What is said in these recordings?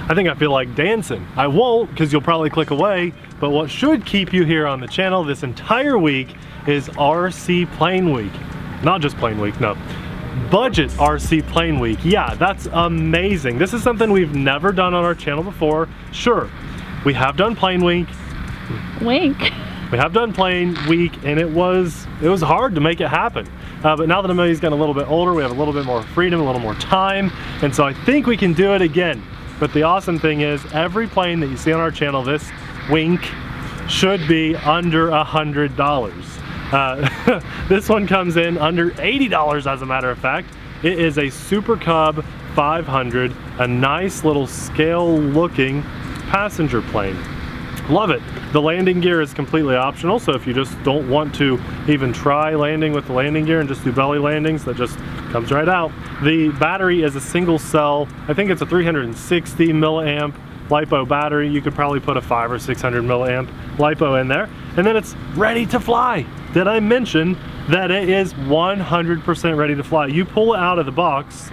I think I feel like dancing. I won't, because you'll probably click away, but what should keep you here on the channel this entire week is RC Plane Week. Not just Plane Week, no. Budget RC Plane Week. Yeah, that's amazing. This is something we've never done on our channel before. Sure, we have done Plane Week. Wink. We have done Plane Week, and it was hard to make it happen. But now that Amelia's gotten a little bit older, we have a little bit more freedom, a little more time, and so I think we can do it again. But the awesome thing is, every plane that you see on our channel this week should be under $100. This one comes in under $80, as a matter of fact. It is a Super Cub 500, a nice little scale looking passenger plane. Love it. The landing gear is completely optional, so if you just don't want to even try landing with the landing gear and just do belly landings, that just comes right out. The battery is a single cell. I think it's a 360 milliamp LiPo battery. You could probably put a 500 or 600 milliamp LiPo in there, and then it's ready to fly. Did I mention that it is 100% ready to fly? You pull it out of the box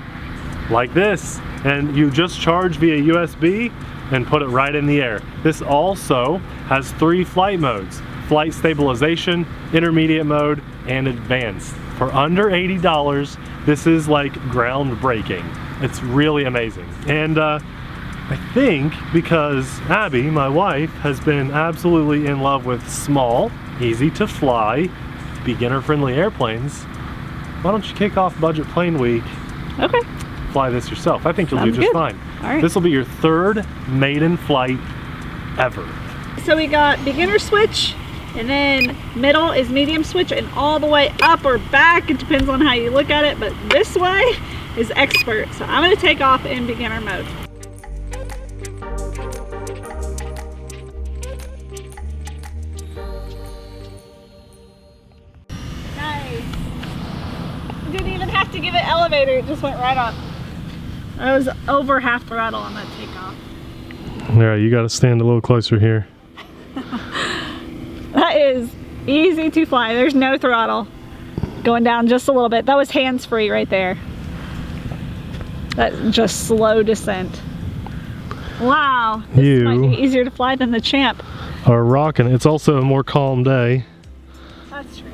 like this, and you just charge via USB and put it right in the air. This also has 3 flight modes: flight stabilization, intermediate mode, and advanced. For under $80, this is like groundbreaking. It's really amazing. And I think because Abby, my wife, has been absolutely in love with small, easy to fly, beginner-friendly airplanes, why don't you kick off Budget Plane Week? Okay. Fly this yourself. I think you'll do just fine. All right. This will be your 3rd maiden flight ever. So we got beginner switch, and then middle is medium switch, and all the way up or back, it depends on how you look at it, but this way is expert. So I'm going to take off in beginner mode. Nice. Didn't even have to give it elevator, it just went right up. I was over half throttle on that takeoff. Alright, you got to stand a little closer here. That is easy to fly. There's no throttle. Going down just a little bit. That was hands-free right there. That's just slow descent. Wow. This might be easier to fly than the Champ. Are rocking. It's also a more calm day. That's true.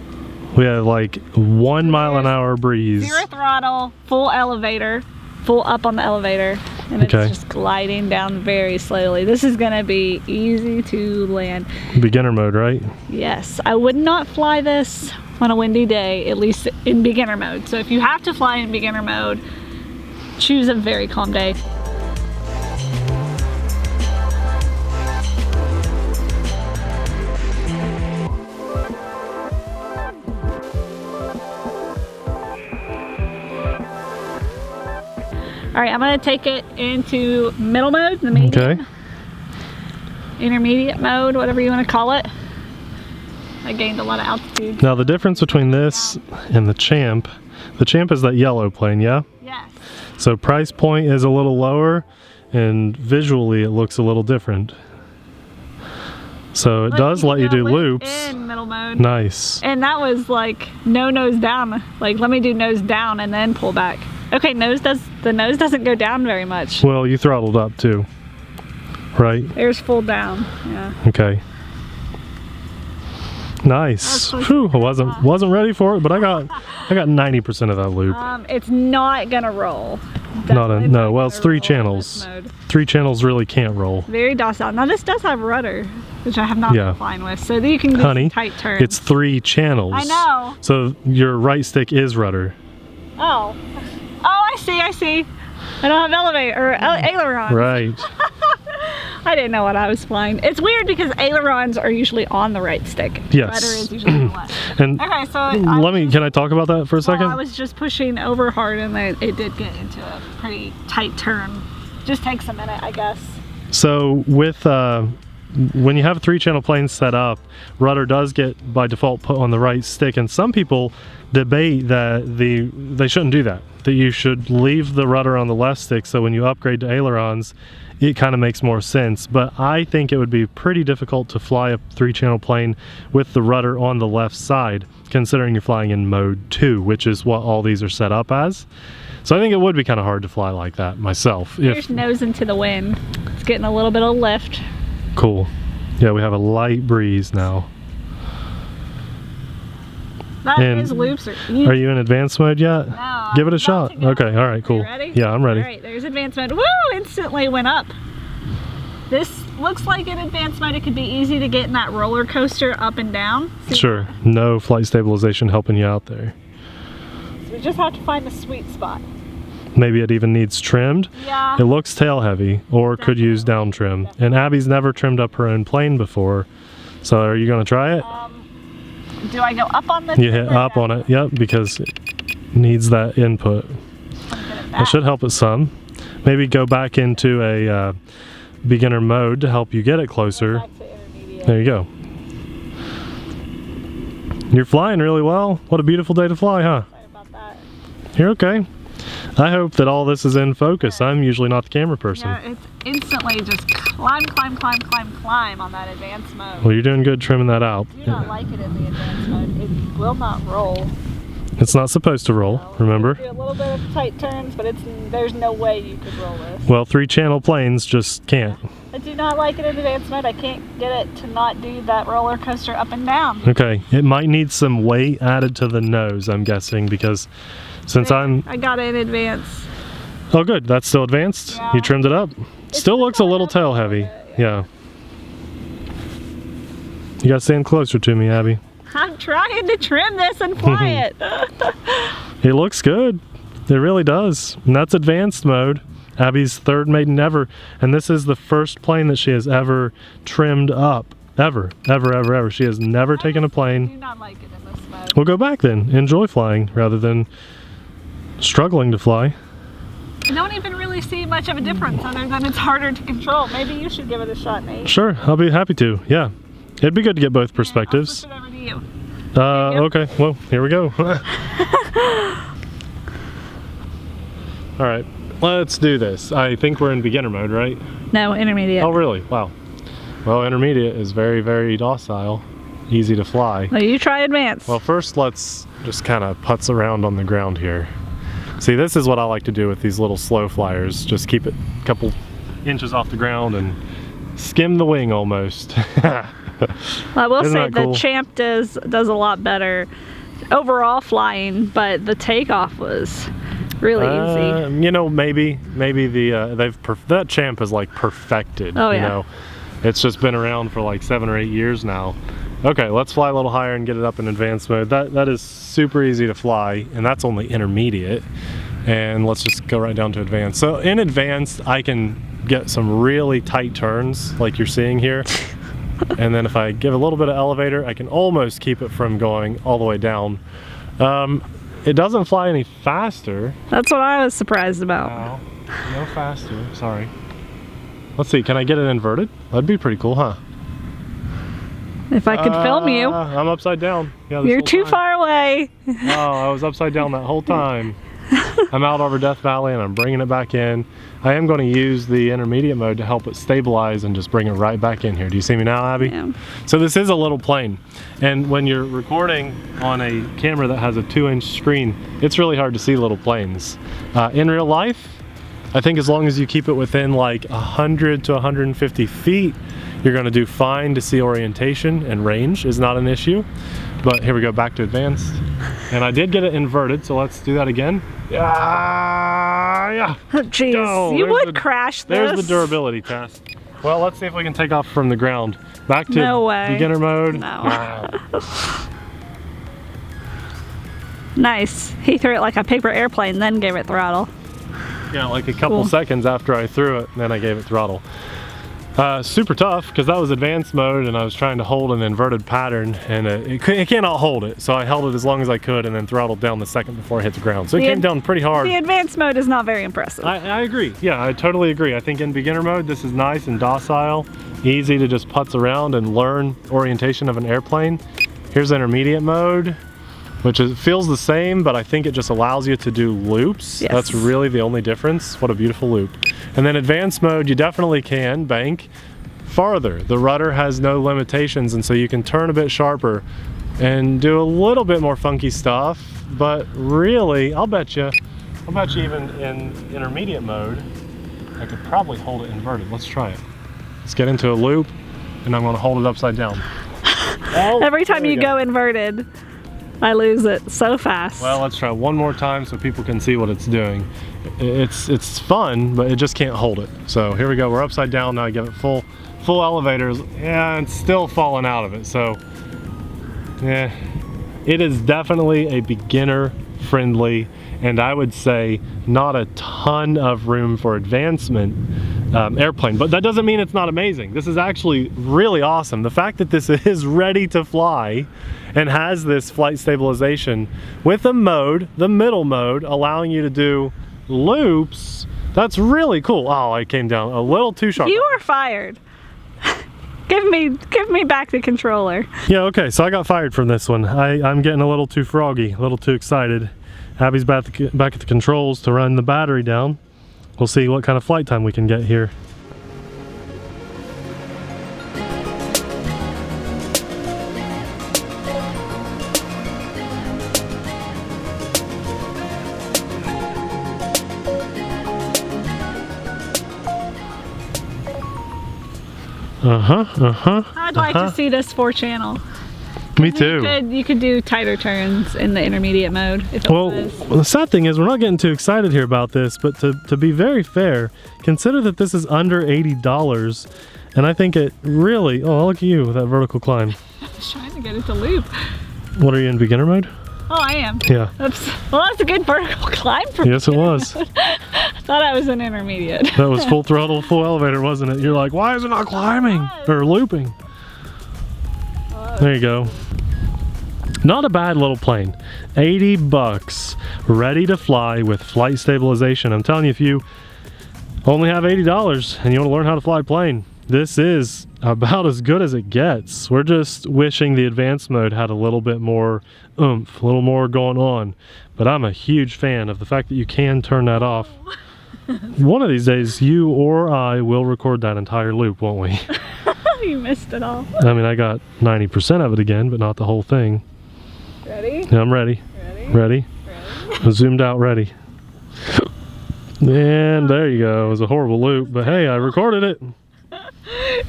We had like 1 mile an hour breeze. 0 throttle, full elevator. Full up on the elevator, and it's just gliding down very slowly. This is gonna be easy to land. Beginner mode, right? Yes, I would not fly this on a windy day, at least in beginner mode. So if you have to fly in beginner mode, choose a very calm day. All right, I'm gonna take it into middle mode, the medium, intermediate mode, whatever you wanna call it. I gained a lot of altitude. Now the difference between this and the Champ is that yellow plane, yeah? Yes. So price point is a little lower, and visually it looks a little different. So it does let you do loops. In middle mode. Nice. And that was like no nose down. Like let me do nose down and then pull back. Okay, the nose doesn't go down very much. Well, you throttled up too, right? There's full down, yeah. Okay. Nice. Whew, I wasn't ready for it, but I got 90% of that loop. It's not gonna roll. No. Well, it's 3 channels. 3 channels really can't roll. Very docile. Now this does have rudder, which I have not been flying with, so that you can do some tight turns. It's 3 channels. I know. So your right stick is rudder. Oh, I see. I don't have elevator or ailerons. Right. I didn't know what I was flying. It's weird because ailerons are usually on the right stick. Yes. Rudder is usually on the left. And okay, so can I talk about that for a second? I was just pushing over hard, and it did get into a pretty tight turn. Just takes a minute, I guess. So with when you have a 3-channel plane set up, rudder does get by default put on the right stick, and some people debate that they shouldn't do that, that you should leave the rudder on the left stick, so when you upgrade to ailerons it kind of makes more sense. But I think it would be pretty difficult to fly a 3-channel plane with the rudder on the left side, considering you're flying in mode 2, which is what all these are set up as. So I think it would be kind of hard to fly like that myself. Here's nose into the wind. It's getting a little bit of lift. Cool. Yeah, we have a light breeze now. That is loops. Are you in advanced mode yet? No. Give it a shot. Okay, all right, cool. You ready? Yeah, I'm ready. All right, there's advanced mode. Woo! Instantly went up. This looks like in advanced mode it could be easy to get in that roller coaster up and down. See? Sure. No flight stabilization helping you out there. So we just have to find the sweet spot. Maybe it even needs trimmed. Yeah. It looks tail heavy, or could use down trim. Definitely. And Abby's never trimmed up her own plane before. So are you going to try it? Do I go up on the You hit up on it, yep, because it needs that input. It should help it some. Maybe go back into a beginner mode to help you get it closer. Back to intermediate. There you go. You're flying really well. What a beautiful day to fly, huh? Sorry about that. You're okay. I hope that all this is in focus. I'm usually not the camera person. Yeah, it's instantly just climb, climb, climb, climb, climb on that advanced mode. Well, you're doing good trimming that out. I do not like it in the advanced mode. It will not roll. It's not supposed to roll, remember? Do a little bit of tight turns, but there's no way you could roll this. Well, 3-channel planes just can't. I do not like it in advanced mode. I can't get it to not do that roller coaster up and down. Okay, it might need some weight added to the nose, I'm guessing, because since I got it in advance. Oh good, that's still advanced? Yeah. You trimmed it up? Still looks a little tail heavy. Yeah. You gotta stand closer to me, Abby. I'm trying to trim this and fly it. It looks good. It really does. And that's advanced mode. Abby's third maiden ever. And this is the first plane that she has ever trimmed up. Ever. Ever. She has never taken a I do plane. not like it in this mode. We'll go back then. Enjoy flying rather than struggling to fly. I don't even really see much of a difference other than it's harder to control. Maybe you should give it a shot, Nate. Sure, I'll be happy to. Yeah. It'd be good to get both perspectives. I'll switch it over to you. Okay, well, here we go. All right, let's do this. I think we're in beginner mode, right? No, intermediate. Oh, really? Wow. Well, intermediate is very, very docile, easy to fly. Well, you try advanced. Well, first let's just kind of putz around on the ground here. See, this is what I like to do with these little slow flyers. Just keep it a couple inches off the ground and skim the wing almost. I will Isn't say that cool? the Champ does a lot better overall flying, but the takeoff was really easy. You know, maybe the that Champ is like perfected. Oh, you yeah. know, it's just been around for like 7 or 8 years now. Okay, let's fly a little higher and get it up in advanced mode. That is super easy to fly, and that's only intermediate. And let's just go right down to advanced. So in advanced, I can get some really tight turns like you're seeing here. And then if I give a little bit of elevator, I can almost keep it from going all the way down. It doesn't fly any faster. That's what I was surprised about. No faster, sorry. Let's see, can I get it inverted? That'd be pretty cool, huh? If I could film you. I'm upside down. Yeah, this You're whole too time. far away. Oh, I was upside down that whole time. I'm out over Death Valley and I'm bringing it back in. I am going to use the intermediate mode to help it stabilize and just bring it right back in here. Do you see me now, Abby? Yeah. So this is a little plane, and when you're recording on a camera that has a 2-inch screen, it's really hard to see little planes. In real life, I think as long as you keep it within like 100 to 150 feet, you're going to do fine to see orientation, and range is not an issue. But here we go, back to advanced. And I did get it inverted, so let's do that again. Yeah. Oh, jeez, Go. you There's would the- crash this. There's the durability test. Well, let's see if we can take off from the ground. Back to No way. beginner mode. No. Wow. Nice. He threw it like a paper airplane, then gave it throttle. Yeah, like a couple Cool. seconds after I threw it, then I gave it throttle. Super tough, because that was advanced mode and I was trying to hold an inverted pattern, and it cannot hold it. So I held it as long as I could and then throttled down the second before I hit the ground. So it came down pretty hard. The advanced mode is not very impressive. I agree. Yeah, I totally agree. I think in beginner mode, this is nice and docile, easy to just putz around and learn orientation of an airplane. Here's intermediate mode, which feels the same, but I think it just allows you to do loops. Yes. That's really the only difference. What a beautiful loop. And then advanced mode, you definitely can bank farther. The rudder has no limitations, and so you can turn a bit sharper and do a little bit more funky stuff. But really, I'll bet you even in intermediate mode, I could probably hold it inverted. Let's try it. Let's get into a loop, and I'm gonna hold it upside down. Oh, every time you go inverted, I lose it so fast. Well, let's try one more time so people can see what it's doing. It's fun, but it just can't hold it. So here we go, we're upside down now. I give it full elevators, and it's still falling out of it. So yeah, it is definitely a beginner friendly, and I would say not a ton of room for advancement airplane, but that doesn't mean it's not amazing. This is actually really awesome. The fact that this is ready to fly and has this flight stabilization with a mode, the middle mode, allowing you to do loops, that's really cool. Oh, I came down a little too sharp. You are fired. Give me back the controller. Yeah, okay, so I got fired from this one. I'm getting a little too froggy, a little too excited. Abby's back at the controls to run the battery down. We'll see what kind of flight time we can get here. I'd like to see this 4-channel. Me too. You could do tighter turns in the intermediate mode. If it was. The sad thing is we're not getting too excited here about this, but to be very fair, consider that this is under $80, and I think it really, oh, look at you with that vertical climb. I was trying to get it to loop. What, are you in beginner mode? Oh, I am. Yeah. Well, that's a good vertical climb for me. Yes, it was. I thought I was in intermediate. That was full throttle, full elevator, wasn't it? You're like, why is it not climbing or looping? There you go. Not a bad little plane. 80 bucks, ready to fly with flight stabilization. I'm telling you, if you only have $80 and you want to learn how to fly a plane, this is about as good as it gets. We're just wishing the advanced mode had a little bit more oomph, a little more going on. But I'm a huge fan of the fact that you can turn that off. One of these days, you or I will record that entire loop, won't we? You missed it all. I mean, I got 90% of it again, but not the whole thing. Ready? Yeah, I'm ready. Ready? I'm zoomed out, ready. And there you go. It was a horrible loop, but hey, I recorded it.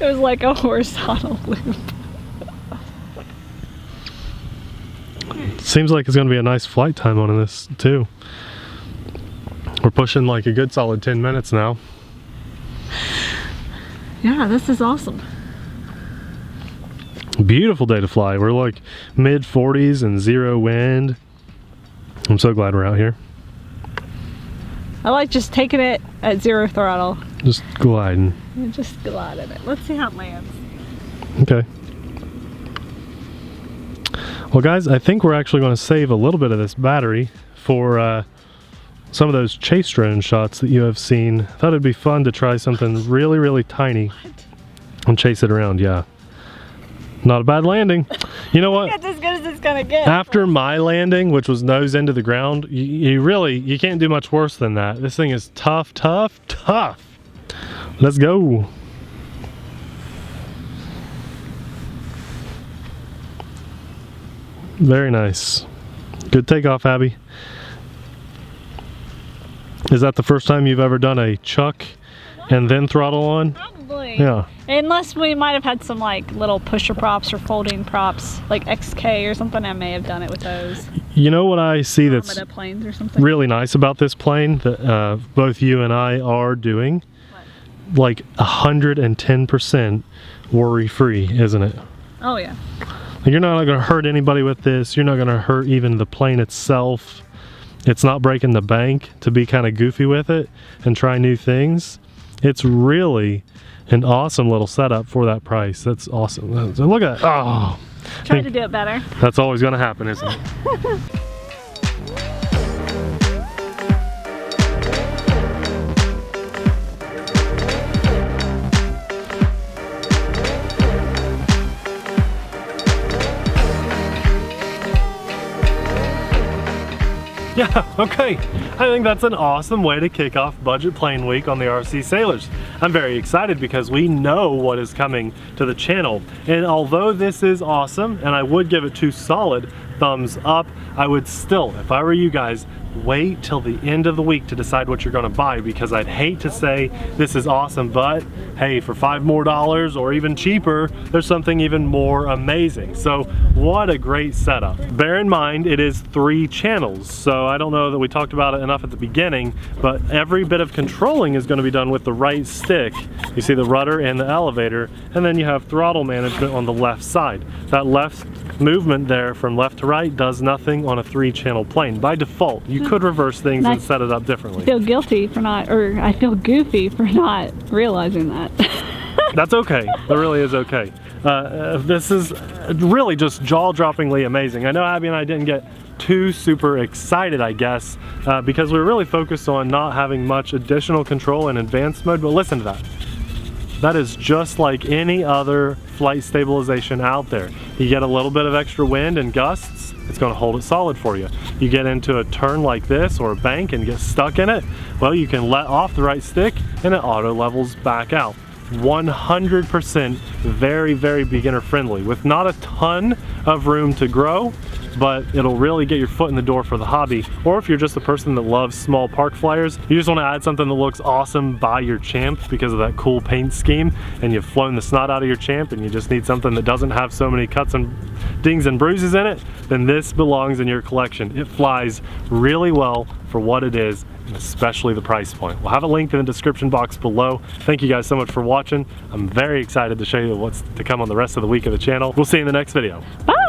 It was like a horizontal loop. Seems like it's going to be a nice flight time on this too. We're pushing like a good solid 10 minutes now. Yeah, this is awesome. Beautiful day to fly. We're like mid 40s and 0 wind. I'm so glad we're out here. I like just taking it at 0 throttle. Just gliding. And just gliding it. Let's see how it lands. Okay. Well guys, I think we're actually going to save a little bit of this battery for some of those chase drone shots that you have seen. I thought it'd be fun to try something really, really tiny and chase it around. Yeah. Not a bad landing. You know what? It's as good as it's gonna get. After my landing, which was nose into the ground, you can't do much worse than that. This thing is tough, tough, tough. Let's go. Very nice. Good takeoff, Abby. Is that the first time you've ever done a chuck and then throttle on? Probably. Yeah. Unless we might have had some like little pusher props or folding props, like XK or something. I may have done it with those. You know what I see that's planes or something. really nice about this plane that both you and I are doing? What? Like 110% worry-free, isn't it? Oh yeah. You're not going to hurt anybody with this. You're not going to hurt even the plane itself. It's not breaking the bank to be kind of goofy with it and try new things. It's really an awesome little setup for that price. That's awesome. Look at that. Oh, Try to do it better. that's always going to happen, isn't it? Yeah, okay. I think that's an awesome way to kick off budget plane week on the RC Sailors. I'm very excited because we know what is coming to the channel. And although this is awesome, and I would give it 2 solid thumbs up, I would still, if I were you guys, wait till the end of the week to decide what you're gonna buy, because I'd hate to say this is awesome, but hey, for $5 more or even cheaper, there's something even more amazing. So what a great setup. Bear in mind, it is 3 channels. So I don't know that we talked about it enough at the beginning, but every bit of controlling is gonna be done with the right stick. You see the rudder and the elevator, and then you have throttle management on the left side. That left movement there from left to right does nothing on a 3-channel plane. By default, you could reverse things and set it up differently. I feel guilty for not, or I feel goofy for not realizing that. That's okay. That really is okay. This is really just jaw-droppingly amazing. I know Abby and I didn't get too super excited, I guess, because we were really focused on not having much additional control in advanced mode, but listen to that. That is just like any other flight stabilization out there. You get a little bit of extra wind and gusts, it's going to hold it solid for you. You get into a turn like this or a bank and get stuck in it, well, you can let off the right stick and it auto levels back out. 100% very, very beginner friendly with not a ton of room to grow, but it'll really get your foot in the door for the hobby. Or if you're just a person that loves small park flyers, you just want to add something that looks awesome by your Champ because of that cool paint scheme, and you've flown the snot out of your Champ and you just need something that doesn't have so many cuts and dings and bruises in it, then this belongs in your collection. It flies really well for what it is, and especially the price point. We'll have a link in the description box below. Thank you guys so much for watching. I'm very excited to show you what's to come on the rest of the week of the channel. We'll see you in the next video. Bye!